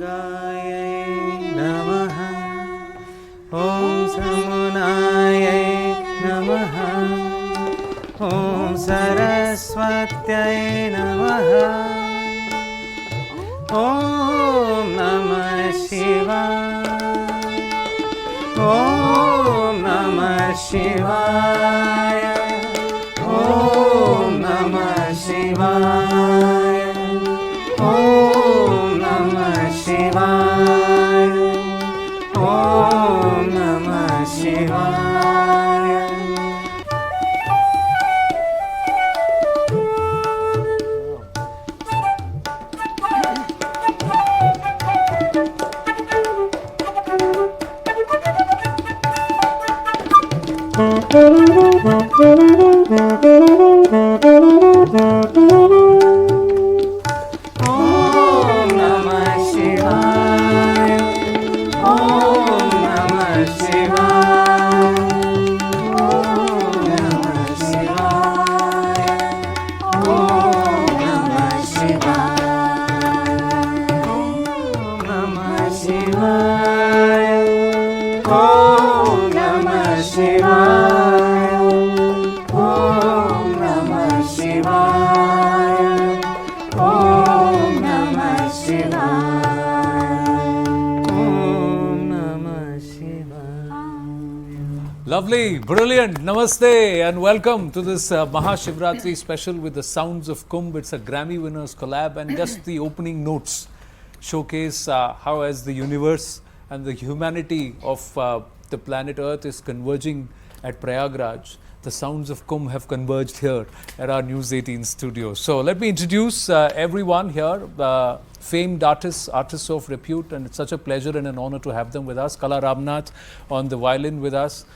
Durgaye Namaha Om Samunaye Namaha Om Saraswatyaye Namaha Om Namah Shivaya Om Namah Shivaya Om Namah Shivaya Om Namah Shivaya Om Namah Shivaya. Lovely, brilliant, namaste and welcome to this Maha Shivratri special with the sounds of Kumbh. It's a Grammy winners collab and just the opening notes showcase how as the universe and the humanity of the planet Earth is converging at Prayagraj. The sounds of Kumbh have converged here at our News 18 studio. So let me introduce everyone here, famed artists of repute, and it's such a pleasure and an honor to have them with us. Kala Ramnath on the violin with us.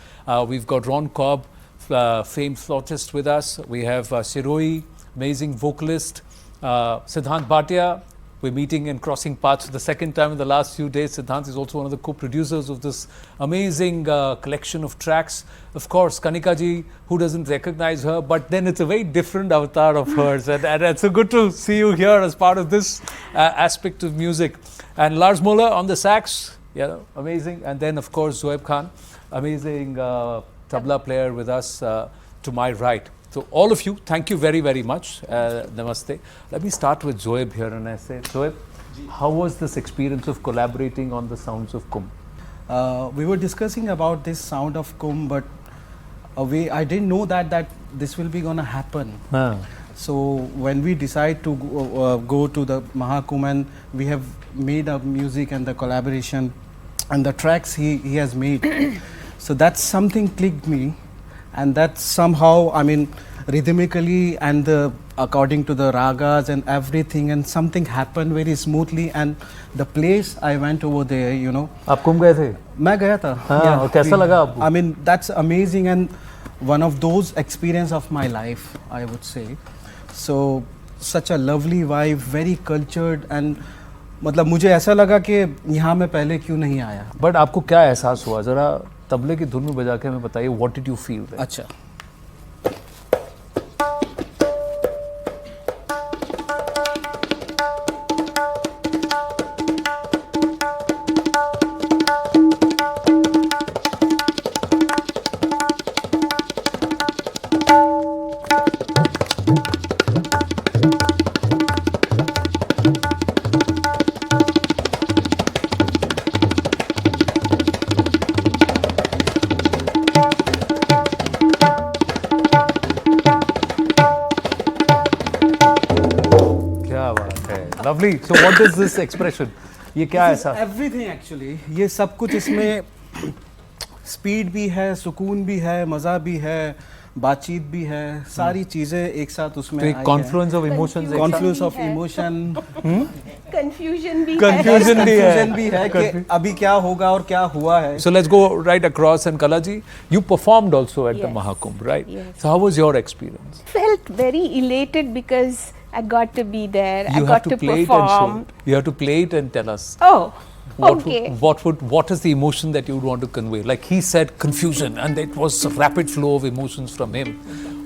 We've got Ron Cobb, famed flautist with us. We have Shiroi, amazing vocalist. Siddhant Bhatia, we're meeting and crossing paths for the second time in the last few days. Siddhant is also one of the co-producers of this amazing collection of tracks. Of course, Kanika ji, who doesn't recognize her, but then it's a very different avatar of hers. and it's so good to see you here as part of this aspect of music. And Lars Muller on the sax, amazing. And then, of course, Zoeb Khan, amazing tabla player with us to my right. So all of you, thank you very, very much. Namaste. Let me start with Zoeb here, and I say, Zoeb, how was this experience of collaborating on the sounds of Kumbh? We were discussing about this sound of Kumbh, but I didn't know that this will be gonna happen. So when we decide to go to the Maha Kumbh, and we have made a music and the collaboration and the tracks he has made, so that's something clicked me. And that somehow, I mean, rhythmically and according to the ragas and everything, and something happened very smoothly. And the place I went over there, आप कुंभ गए थे? मैं गया था. और कैसा लगा आपको? I mean, that's amazing and one of those experience of my life, I would say. So such a lovely vibe, very cultured, and मतलब मुझे ऐसा लगा कि यहाँ मैं पहले क्यों नहीं आया. But आपको क्या एहसास हुआ? जरा तबले की धुन में बजा के हमें बताइए, what did you feel there? अच्छा. Lovely. So what is this expression? ये क्या है ऐसा? Everything actually. ये सब कुछ इसमें स्पीड भी है, सुकून भी है, मजा भी है, बातचीत भी है, सारी चीजें एक साथ उसमें आई हैं. Confluence of emotions. Confluence of emotion. Confusion भी है कि अभी क्या होगा और क्या हुआ है. So let's go right across. And Kala ji, you performed also at the Maha Kumbh, right? Yes. So how was your experience? Felt very elated because I got to be there. You I got to perform. You have to play it and tell us. Oh, okay. What is the emotion that you would want to convey? Like he said, confusion, and it was a rapid flow of emotions from him.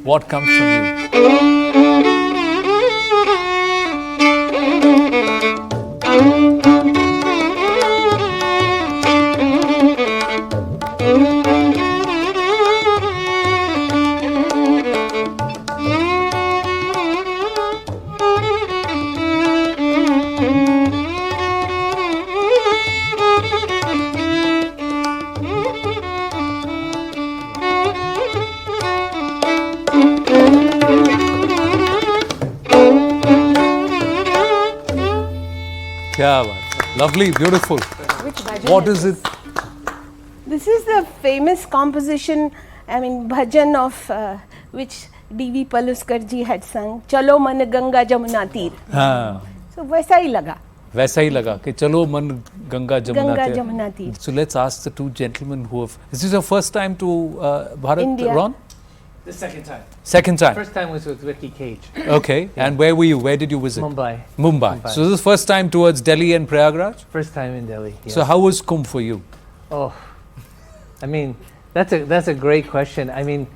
What comes from you? Kya baat. Lovely, beautiful. Which bhajan What is it? This is the famous composition, I mean, bhajan of which D.V. Paluskar ji had sung, Chalo Man Ganga Jamuna Teer. हाँ, So, वैसा ही लगा. वैसा ही लगा कि चलो मन Ganga Ganga Jamuna Jamuna तीर. Teer. So let's ask the two gentlemen who have. Is this your first time to Bharat, India. Ron? The second time. Second time. First time was with Ricky Cage. Okay. And where were you? Where did you visit? Mumbai. Mumbai. So this is first time towards Delhi and Prayagraj. First time in Delhi. Yes. So how was Kumbh for you? Oh, I mean, that's a great question. I mean,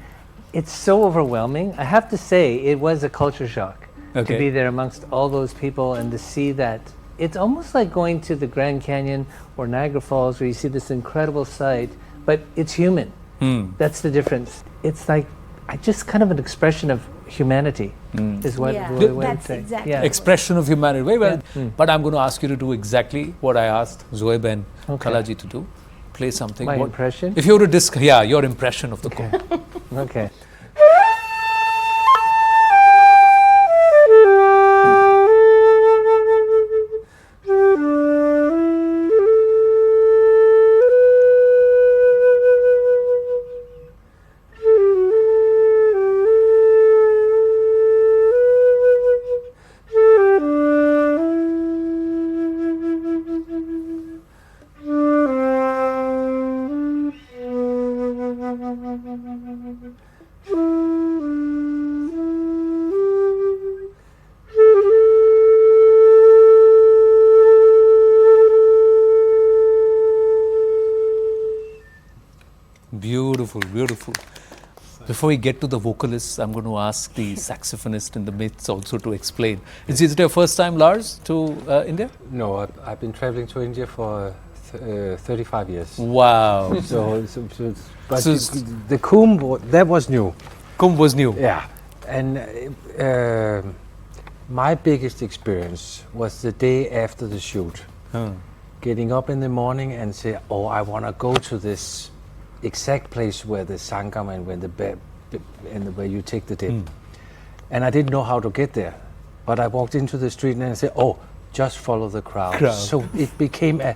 it's so overwhelming. I have to say, it was a culture shock to Okay. be there amongst all those people and to see that. It's almost like going to the Grand Canyon or Niagara Falls, where you see this incredible sight, but it's human. That's the difference. It's like just kind of an expression of humanity, is what Yeah, I would that's say. exactly Yeah. Expression of humanity. Very well. But I'm going to ask you to do exactly what I asked Zoe Ben Okay. Khalaji to do. Play something. My What- impression? If you were to your impression of the Kumbh. Okay. Beautiful, beautiful. Before we get to the vocalists, I'm going to ask the saxophonist in the midst also to explain. Is it your first time, Lars, to India? No, I've been traveling to India for 35 years. Wow. But So the Kumbh, that was new. Kumbh was new. Yeah. And my biggest experience was the day after the shoot. Getting up in the morning and say, oh, I want to go to this exact place where the sangam and where you take the dip. And I didn't know how to get there. But I walked into the street and I said, oh, just follow the crowd. So it became a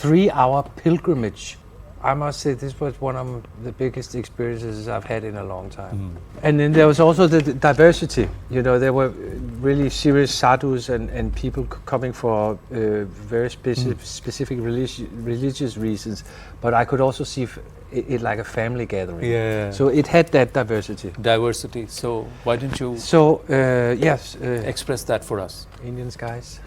3-hour pilgrimage. I must say this was one of the biggest experiences I've had in a long time. And then there was also the diversity. You know, there were really serious sadhus and people coming for very specific religious reasons. But I could also see it like a family gathering. Yeah. So it had that diversity. Diversity. So why didn't you So yes, express that for us? Indian skies.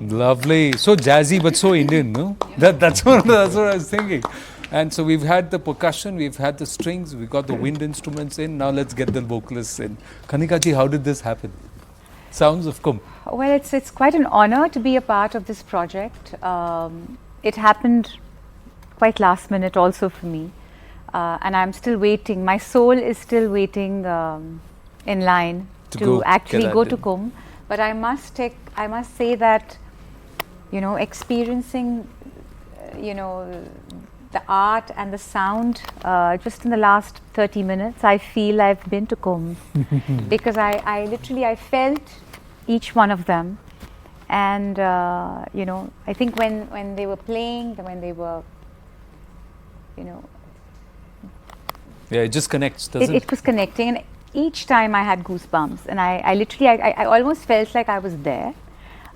Lovely. So jazzy but so Indian, no? That's what I was thinking. And so we've had the percussion, we've had the strings, we've got the wind instruments in. Now let's get the vocalists in. Kanika ji, how did this happen? Sounds of Kumbh. Well, it's quite an honor to be a part of this project. It happened quite last minute also for me, and I'm still waiting. My soul is still waiting in line to actually go to Kumbh. But I must say that, you know, experiencing, you know, the art and the sound just in the last 30 minutes, I feel I've been to Kumbh because I literally felt each one of them, and you know, I think when they were playing, when they were, you know, Yeah, it just connects, doesn't it? It was connecting, and each time I had goosebumps, and I literally, I almost felt like I was there.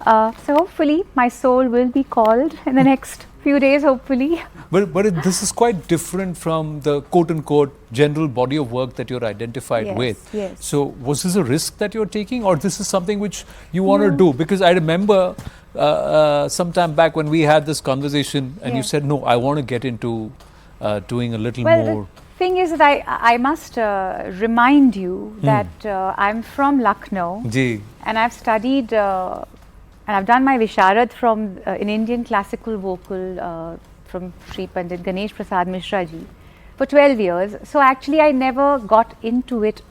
So hopefully my soul will be called in the next few days, hopefully. But this is quite different from the quote-unquote general body of work that you're identified Yes, with. yes. So was this a risk that you're taking, or this is something which you want to do? Because I remember some time back when we had this conversation and you said, no, I want to get into doing a little more. The thing is that I must remind you that I'm from Lucknow, Ji. and I've studied and I've done my Visharad from in Indian classical vocal from Sri Pandit Ganesh Prasad Mishra ji for 12 years. So actually I never got into it.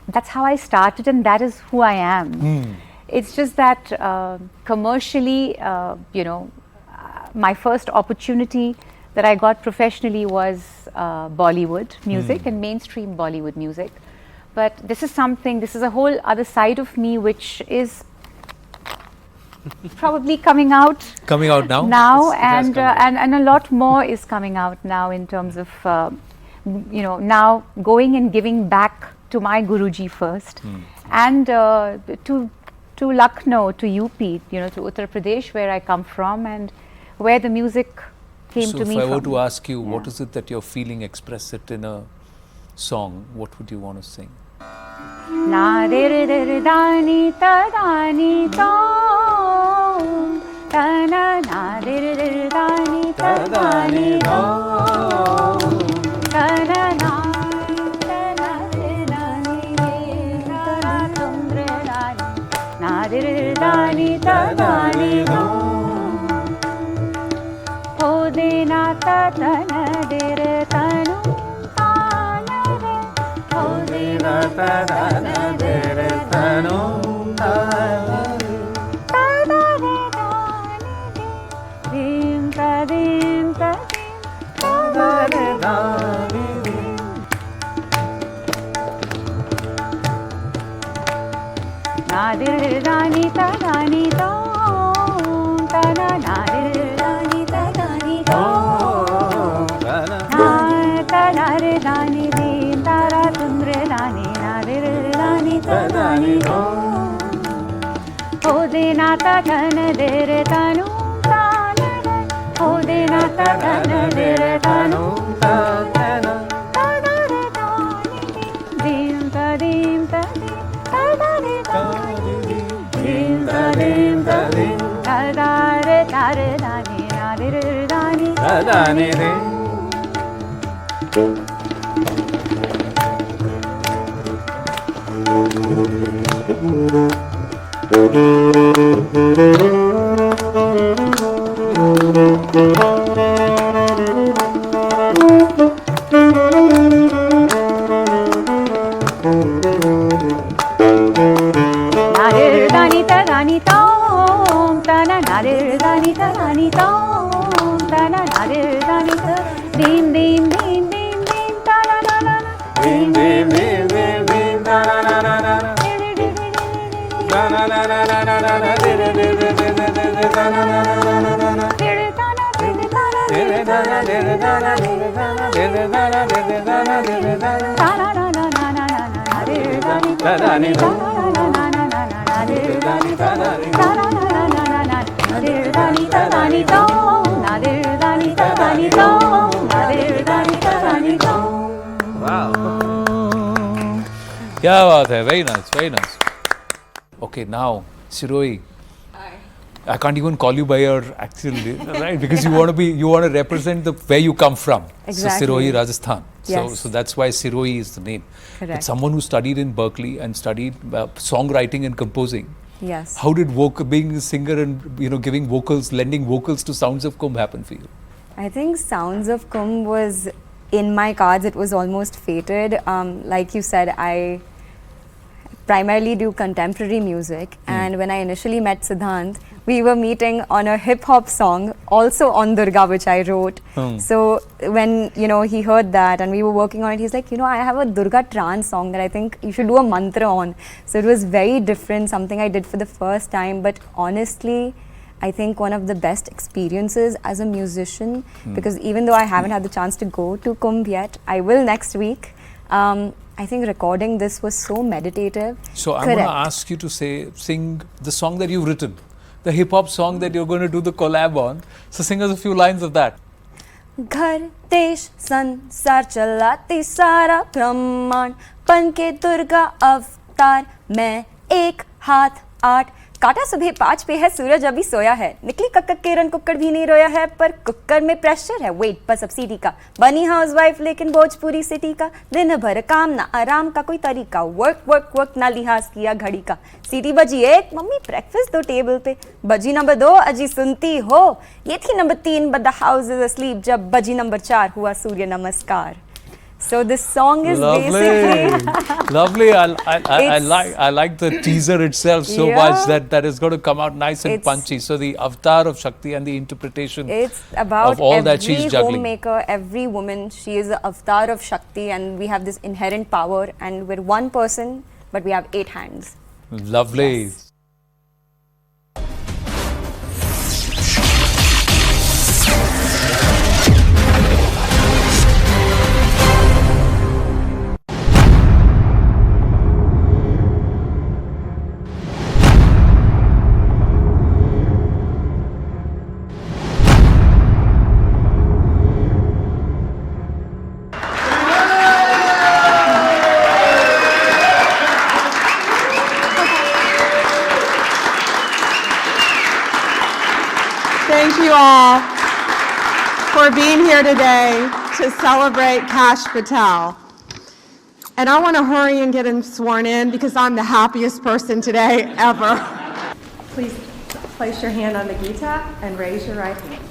That's how I started, and that is who I am. It's just that commercially, my first opportunity that I got professionally was Bollywood music and mainstream Bollywood music. But this is a whole other side of me which is probably coming out now. And a lot more is coming out now in terms of now going and giving back to my Guruji first, and to Lucknow, to UP, to Uttar Pradesh, where I come from and where the music came to me from. So if I were to ask you, what is it that you're feeling, express it in a song, what would you want to sing? Na dir dir dani ta dani to ta na na dir dir dani ta dani to ta na na ta na dir dani ta ra tum re dani na dir dani ta dani to ho de na ta ta na dir tanu ta da na de re ta no ta da re da ni dim ta dim ta da re da ni na de da ni ta da ni do ta na de da ni ta da ni do ta da re da ni dim ta ra tum re da ni ta da ni do ho de na ta dhan de re tanu ta na re ho de na ta dhan de re tanu ta na ta da re da ni dim ta dim ta dim ta da re da dim ta dim ta dim ta da re da ni na re da ni ta da ni re. Nadir dani ta dani tom ta na nadir dani ta dani tom ta na nadir dani ta dim dim dim dim dim ta na na na dim dim dim dim dim ta na na na na na na na na na na na na de de de de de de de de ta na na na na na na de de ta na de de ta na de de ta na de de ta na de de ta na de de ta na de de ta na de de ta na ta na na na na na na na de dani ta dani ta na na na na na na de dani ta dani ta na na na na na na de dani ta dani to na de dani ta dani to na de dani ta dani to. Wow. Kya baat hai, very nice, very nice. Okay, now Siroi, I can't even call you by your actual name, right? Because you want to represent where you come from. Exactly. So Siroi, Rajasthan. Yes. So that's why Siroi is the name. Correct. But someone who studied in Berkeley and studied songwriting and composing. Yes. How did being a singer and giving vocals, lending vocals to Sounds of Kumbh happen for you? I think Sounds of Kumbh was in my cards. It was almost fated. Like you said, I primarily do contemporary music, and when I initially met Siddhant, we were meeting on a hip hop song also on Durga, which I wrote. So when he heard that and we were working on it, he's like, I have a Durga trance song that I think you should do a mantra on. So it was very different, something I did for the first time, but honestly I think one of the best experiences as a musician, because even though I haven't had the chance to go to Kumbh yet, I will next week. I think recording this was so meditative. So I'm going to ask you to sing the song that you've written, the hip hop song that you're going to do the collab on. So sing us a few lines of that. घर देश संसार चलाती सारा ब्रह्मांड बन के दुर्गा अवतार मैं एक हाथ 8 काटा सुबह 5 पे है सूरज अभी सोया है निकली कक्कर किरण कुक्कड़ भी नहीं रोया है पर कुक्कर में प्रेशर है वेट पर सब्सिडी का बनी हाउसवाइफ लेकिन भोजपुरी सिटी का दिन भर काम ना आराम का कोई तरीका वर्क वर्क वर्क ना लिहाज किया घड़ी का सीटी बजी 1 मम्मी ब्रेकफास्ट दो टेबल पे बजी नंबर 2 अजी सुनती हो ये थी number 3 but the house is asleep जब बजी नंबर 4 हुआ सूर्य नमस्कार. So this song is basically lovely. I like the teaser itself so much that is going to come out nice and punchy. So the avatar of Shakti and the interpretation about of all that she's juggling. Every homemaker, every woman, she is the avatar of Shakti, and we have this inherent power. And we're one person, but we have 8 hands. Lovely. Yes. Thank you all for being here today to celebrate Kash Patel. And I want to hurry and get him sworn in because I'm the happiest person today ever. Please place your hand on the Gita and raise your right hand.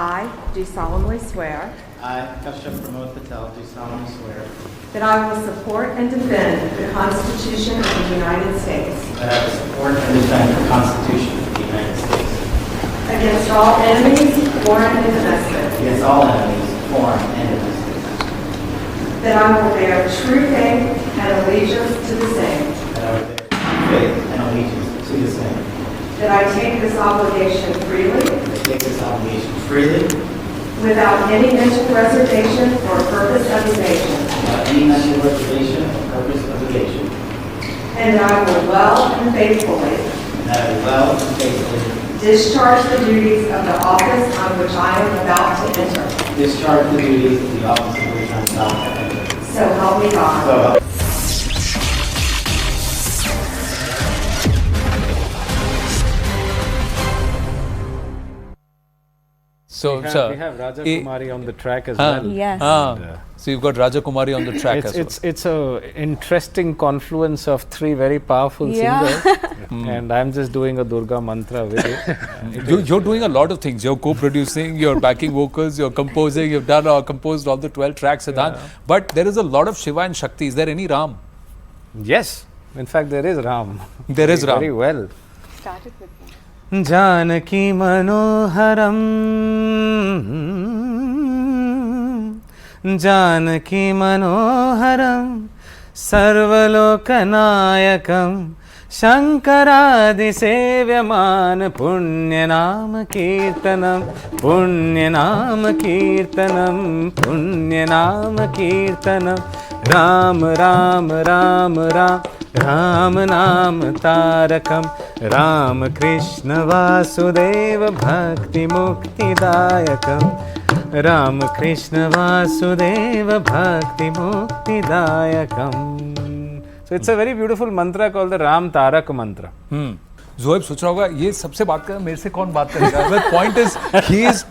I do solemnly swear I, Kashyap Pramod Patel, do solemnly swear that I will support and defend the Constitution of the United States that I will support and defend the Constitution of the United States against all enemies, foreign and domestic, against all enemies, foreign and domestic, that I will bear true faith and allegiance to the same, that I will bear true faith and allegiance to the same, that I take this obligation freely, that I take this obligation freely, without any mental reservation or purpose of evasion, without any mental reservation or purpose of evasion, and that I will well and faithfully and that I will well and faithfully discharge the duties of the office on which I am about to enter. discharge the duties of the office of which I am about to enter. So help me God. So help So, we have Raja Kumari on the track as well. Yes. So you've got Raja Kumari on the track as well. It's a interesting confluence of 3 very powerful singers, and I'm just doing a Durga mantra with it. You're doing a lot of things. You're co-producing, you're backing vocals, you're composing, you've done composed all the 12 tracks, Siddhant. But there is a lot of Shiva and Shakti. Is there any Ram? Yes, in fact there is Ram. There is Ram. Very well. Started with that. Janaki मनोहरम Janaki मनोहरम सर्वलोकनायकम शंकरादिसेव्यमान पुण्यनाम कीर्तनम पुण्यनाम कीर्तनम पुण्यनाम कीर्तनम राम राम राम राम राम नाम तारकम राम कृष्ण वासुदेव भक्ति मुक्तिदायकम राम कृष्ण वासुदेव भक्ति मुक्तिदायकम. So it's a very beautiful mantra called the Ram Tarak mantra. Zoeb सोच रहा होगा ये सबसे बात कर मेरे से कौन बात करेगा. The point is he is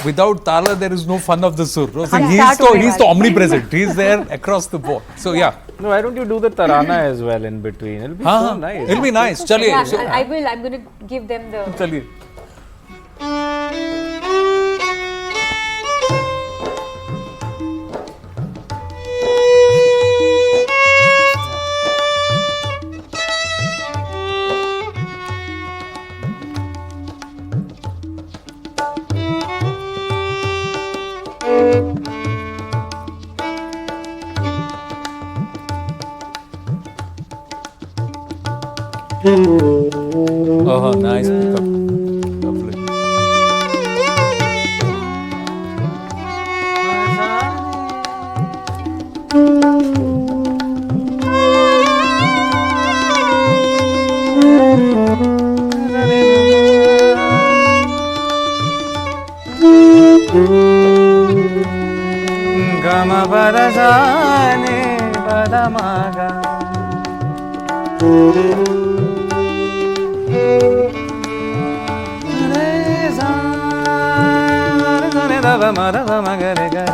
without Tala there is no fun of the sur. So he's the omnipresent. He's there across the board. So yeah. No, why don't you do the tarana as well in between? It'll be so nice. It'll be nice. Chaliye. Yeah, I will. I'm going to give them the. Chaliye. Mm-hmm. Oh, nice pickup. Lovely. Gama pada jane pada maga. Re sa re da ba ma ga re ga.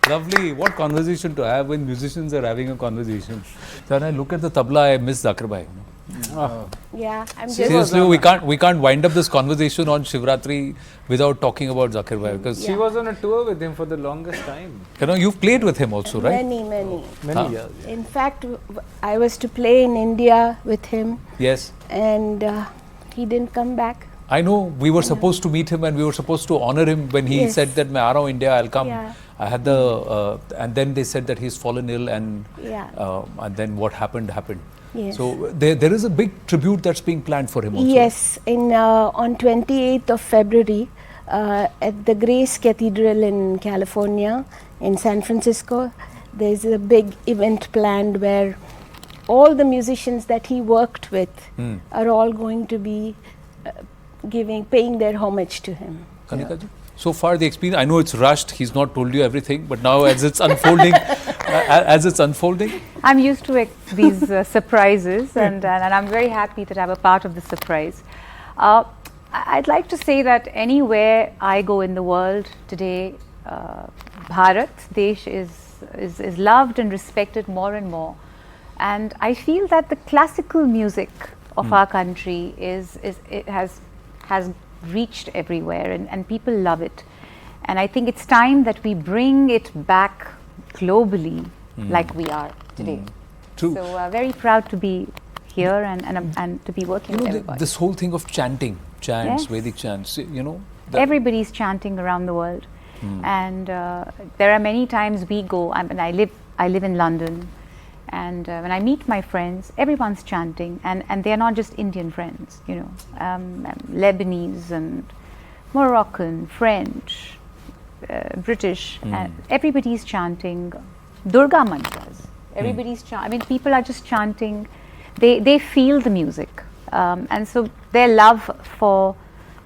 Lovely. What conversation to have when musicians are having a conversation. So when I look at the tabla, I miss Zakir bhai. Yeah, I'm just Seriously, we can't wind up this conversation on Shivratri without talking about Zakir bhai, because She was on a tour with him for the longest time. you know you've played with him also, right? many. Years. In fact, I was to play in India with him, Yes. and he didn't come back. I know we were supposed to meet him and we were supposed to honor him when he Yes. said that मैं आ रहा हूँ India, I'll come. Yeah. I had the and then they said that he's fallen ill and Yeah. and then what happened. Yes. So there is a big tribute that's being planned for him also. Yes, in on 28th of February at the Grace Cathedral in California, in San Francisco, there's a big event planned where all the musicians that he worked with are all going to be paying their homage to him. Kanika ji? So far the experience, I know it's rushed, he's not told you everything, but now as it's unfolding, I'm used to these surprises, and I'm very happy that I'm a part of the surprise. I'd like to say that anywhere I go in the world today, Bharat, Desh is loved and respected more and more. And I feel that the classical music of our country has reached everywhere, and people love it. And I think it's time that we bring it back globally like we are today. True. So very proud to be here and to be working with everybody. This whole thing of chants, Yes. Vedic chants, you know. Everybody's chanting around the world, and there are many times we go. I live in London, and when I meet my friends, everyone's chanting, and they are not just Indian friends, you know, Lebanese and Moroccan, French, British, and everybody's chanting Durga mantras. Everybody's I mean, people are just chanting. They feel the music, and so their love for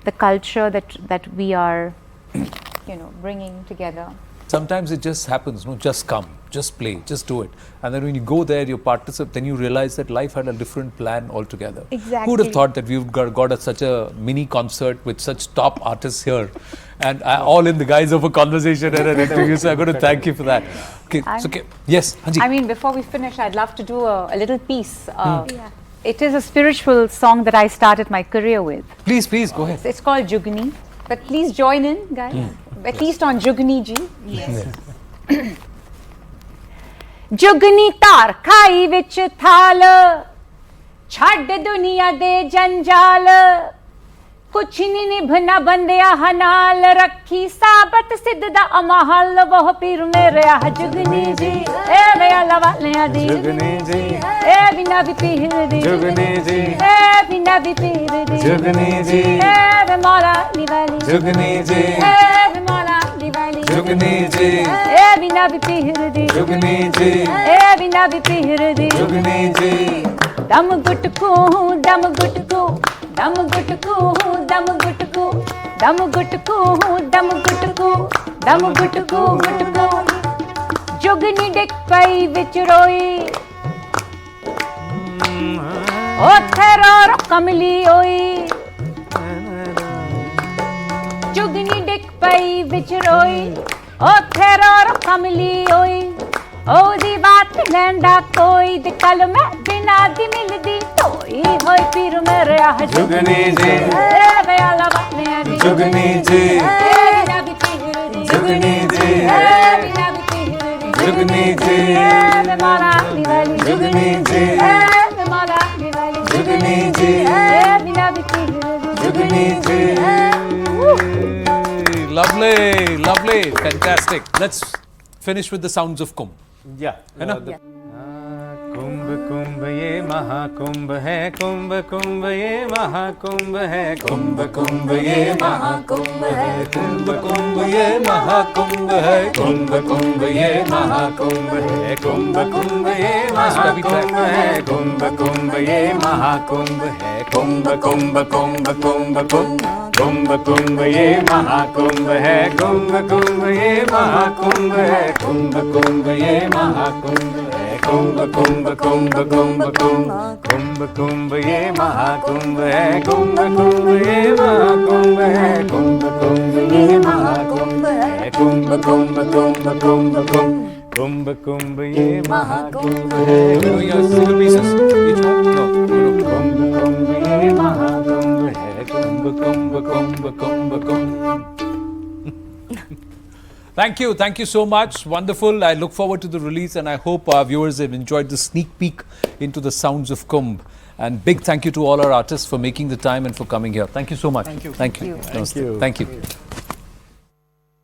the culture that we are, you know, bringing together. Sometimes it just happens, no, just come, just play, just do it. And then when you go there, you participate, then you realize that life had a different plan altogether. Exactly. Who would have thought that we've got such a mini concert with such top artists here, and all in the guise of a conversation and an interview. So I'm going to thank you for that. Okay, so, okay. Yes, Hanji. I mean, before we finish, I'd love to do a little piece It is a spiritual song that I started my career with. Please, please, go ahead. It's called Jugni. But please join in, guys. At least on Jugni ji. Yes. Jugni tar khai vich thal, chhad duniya de janjal, kuch nahi nibhna bandiya hanal, rakhi sabat siddha amahal, woh pir mere ah Jugni ji, eh meya lawaliya di Jugni ji, eh bina bi pir di Jugni ji, eh bina bi pir di Jugni ji, eh be mola niwali Jugni ji, eh be mola niwali Jugni ji, eh bina bi pir di Jugni ji, eh bina bi pir di Jugni ji. Dam gutku, dam gutku, dam gutku, dam gutku, dam gutku, dam gutku, dam gutku, gutku. Jugni dik pai vich roi, o theror kamli oi. Jugni dik pai vich roi, o theror kamli oi. ओ दी बात lambda कोई दी कल मैं बिना दी मिल दी कोई होई पीर मेरे आह जुगनी जी ए गया लवाने दी जुगनी जी ए बिना भी पीर दी जुगनी जी ए बिना भी पीर दी जुगनी जी ए मैं मारा निवाली जुगनी जी ए मैं मारा निवाली जुगनी जी ए बिना भी पीर दी जुगनी जी. Lovely, lovely, fantastic. Let's finish with the sounds of Kumbh. Yeah. है ना? कुंभ कुंभ ये महाकुंभ है, कुंभ कुंभ ये महाकुंभ है, कुंभ कुंभ ये महाकुंभ है, कुंभ कुंभ ये महाकुंभ है, कुंभ कुंभ ये महाकुंभ है, कुंभ कुंभ ये महाकुंभ है, कुंभ कुंभ ये महाकुंभ है, कुंभ कुंभ कुंभ कुंभ कुंभ कुंभ कुंभ ये महाकुंभ है, कुंभ कुंभ ये महाकुंभ है, कुंभ कुंभ ये महाकुंभ है, कुंभ कुंभ कुंभ कुंभ कुंभ कुंभ कुंभ ये महाकुंभ है, कुंभ कुंभ ये महाकुंभ है, कुंभ कुंभ ये महाकुंभ है, कुंभ कुंभ कुंभ कुंभ कुंभ कुंभ कुंभ ये महाकुंभ है. Doing your single pieces, each one? No. कुंभ कुंभ ये महाकुंभ है, कुंभ कुंभ कुंभ कुंभ कुंभ. Thank you so much. Wonderful. I look forward to the release and I hope our viewers have enjoyed the sneak peek into the sounds of Kumbh. And big thank you to all our artists for making the time and for coming here. Thank you so much. Thank you. Thank you. Thank you. Thank you.